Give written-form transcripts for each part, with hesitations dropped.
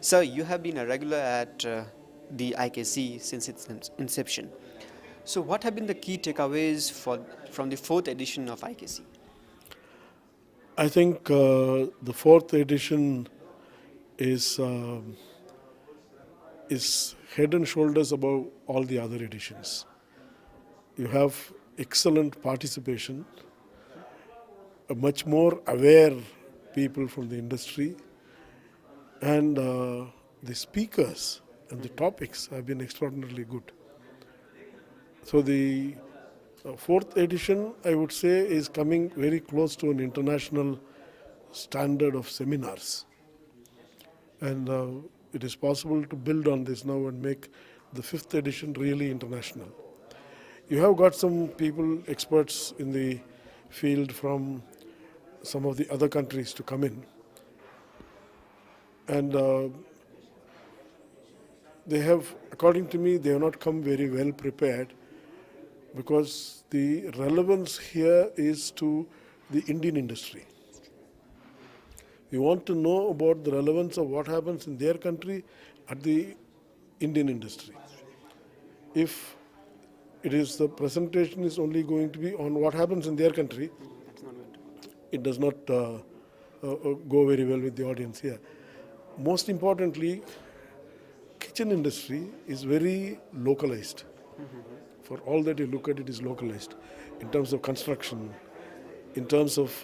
Sir, you have been a regular at the IKC since its inception. So, what have been the key takeaways from the fourth edition of IKC? I think the fourth edition is is head and shoulders above all the other editions. You have excellent participation, a much more aware people from the industry, and the speakers and the topics have been extraordinarily good. So the fourth edition, I would say, is coming very close to an international standard of seminars. And it is possible to build on this now and make the fifth edition really international. You have got some people, experts in the field from some of the other countries to come in. And they have, according to me, they have not come very well prepared, because the relevance here is to the Indian industry. We want to know about the relevance of what happens in their country at the Indian industry. If it is the presentation is only going to be on what happens in their country, it does not go very well with the audience here. Most importantly, kitchen industry is very localized. For all that you look at, it is localized in terms of construction, in terms of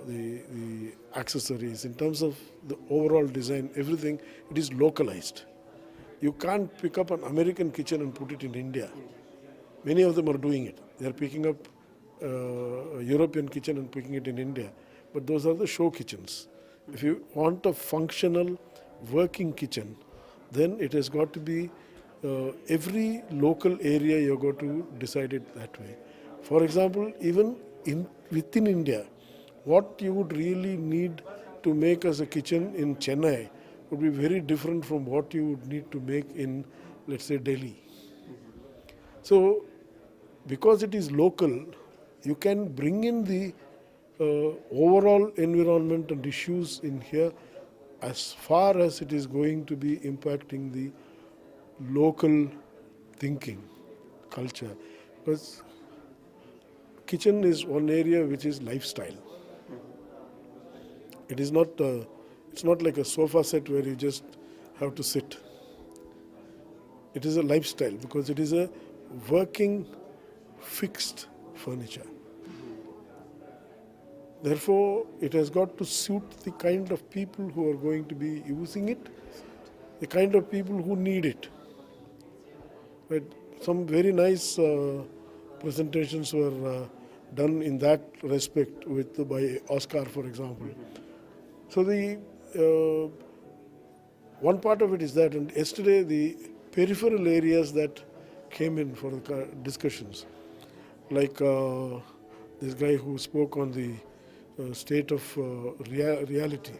the accessories, in terms of the overall design, everything, it is localized. You can't pick up an American kitchen and put it in India. Many of them are doing it. They are picking up a European kitchen and putting it in India. But those are the show kitchens. If you want a functional working kitchen, then it has got to be every local area you're going to decide it that way. For example, even within India, what you would really need to make as a kitchen in Chennai would be very different from what you would need to make in, let's say, Delhi. So, because it is local, you can bring in the overall environment and issues in here as far as it is going to be impacting the local thinking, culture. Because kitchen is one area which is lifestyle. It is not, it's not like a sofa set where you just have to sit. It is a lifestyle because it is a working, fixed furniture. Therefore, it has got to suit the kind of people who are going to be using it, the kind of people who need it. Right? Some very nice presentations were done in that respect by Oscar, for example. So the one part of it is that, and yesterday the peripheral areas that came in for the discussions, like this guy who spoke on the state of reality,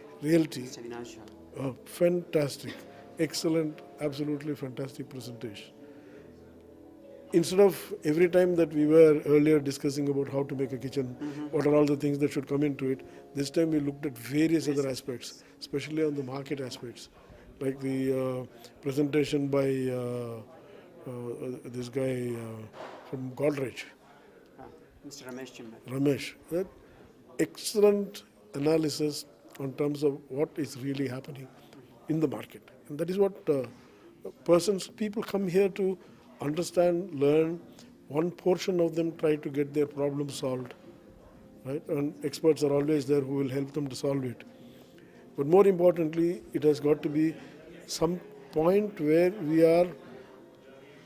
fantastic, excellent, absolutely fantastic presentation. Instead of every time that we were earlier discussing about how to make a kitchen, what are all the things that should come into it, this time we looked at various other aspects, especially on the market aspects, like the presentation by this guy from Godrej, Mr. Ramesh. Ramesh. That excellent analysis on terms of what is really happening in the market. And that is what people come here to understand, learn. One portion of them try to get their problem solved, right? And experts are always there who will help them to solve it. But more importantly, it has got to be some point where we are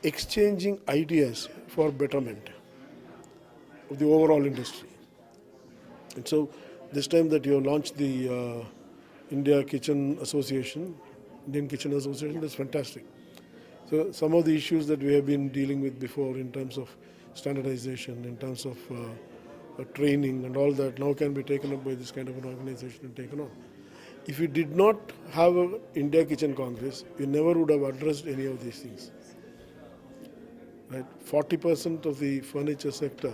exchanging ideas for betterment of the overall industry. And so this time that you have launched the Indian Kitchen Association, that's fantastic. So some of the issues that we have been dealing with before in terms of standardization, in terms of training and all that now can be taken up by this kind of an organization and taken on. If we did not have an India Kitchen Congress, we never would have addressed any of these things. Right? 40% of the furniture sector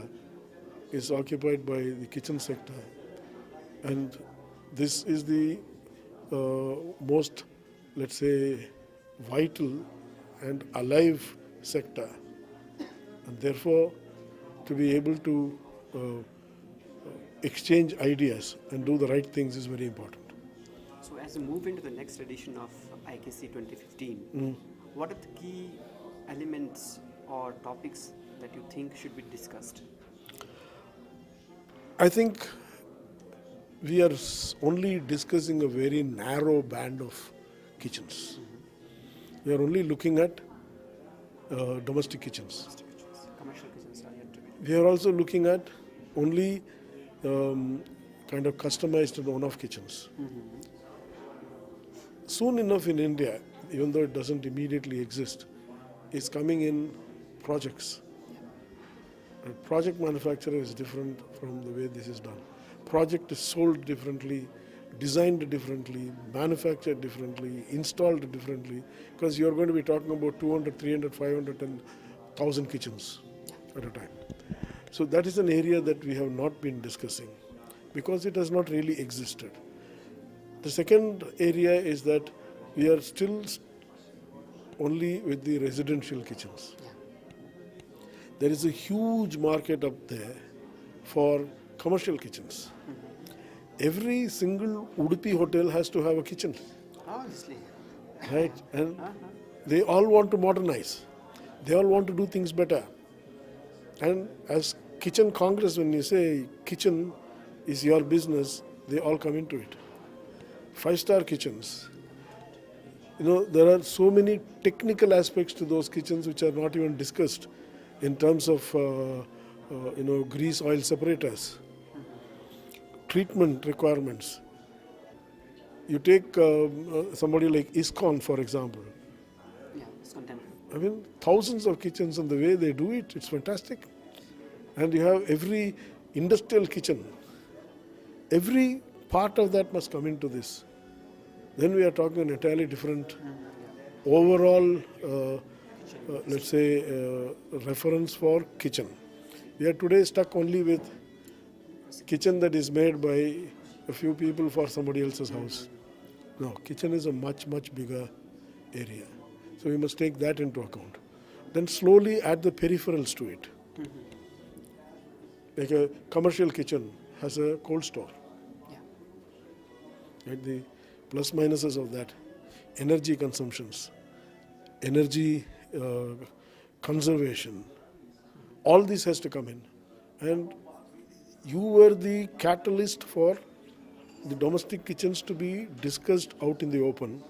is occupied by the kitchen sector, and this is the most let's say, vital and alive sector. And therefore, to be able to exchange ideas and do the right things is very important. So as we move into the next edition of IKC 2015, what are the key elements or topics that you think should be discussed? I think we are only discussing a very narrow band of kitchens. We are only looking at domestic kitchens. Commercial kitchens are yet to be. We are also looking at only kind of customized and one-off kitchens. Soon enough in India, even though it doesn't immediately exist, is coming in projects. And project manufacturer is different from the way this is done. Project is sold differently, designed differently, manufactured differently, installed differently, because you're going to be talking about 200, 300, 500 and 1,000 kitchens at a time. So that is an area that we have not been discussing because it has not really existed. The second area is that we are still only with the residential kitchens. There is a huge market up there for commercial kitchens. Every single Udupi hotel has to have a kitchen. Obviously. Right? And they all want to modernize. They all want to do things better. And as Kitchen Congress, when you say kitchen is your business, they all come into it. 5-star kitchens. There are so many technical aspects to those kitchens which are not even discussed in terms of, grease oil separators, treatment requirements. You take somebody like ISKCON, for example. Yeah, it's contemporary. I mean, thousands of kitchens and the way they do it, it's fantastic. And you have every industrial kitchen. Every part of that must come into this. Then we are talking an entirely different overall, let's say, reference for kitchen. We are today stuck only with kitchen that is made by a few people for somebody else's house. No, kitchen is a much, much bigger area. So we must take that into account. Then slowly add the peripherals to it. Like a commercial kitchen has a cold store. Right, the plus minuses of that, energy consumptions, energy conservation, all this has to come in. And you were the catalyst for the domestic kitchens to be discussed out in the open.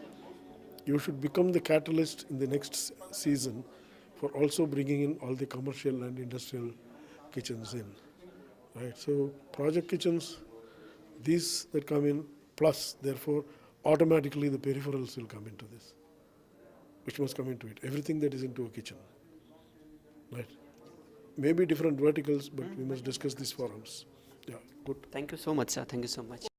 You should become the catalyst in the next season for also bringing in all the commercial and industrial kitchens in. Right, so project kitchens, these that come in, plus therefore automatically the peripherals will come into this, which must come into it. Everything that is into a kitchen. Right. Maybe different verticals, but we must discuss these forums. Yeah, good. Thank you so much, sir. Thank you so much.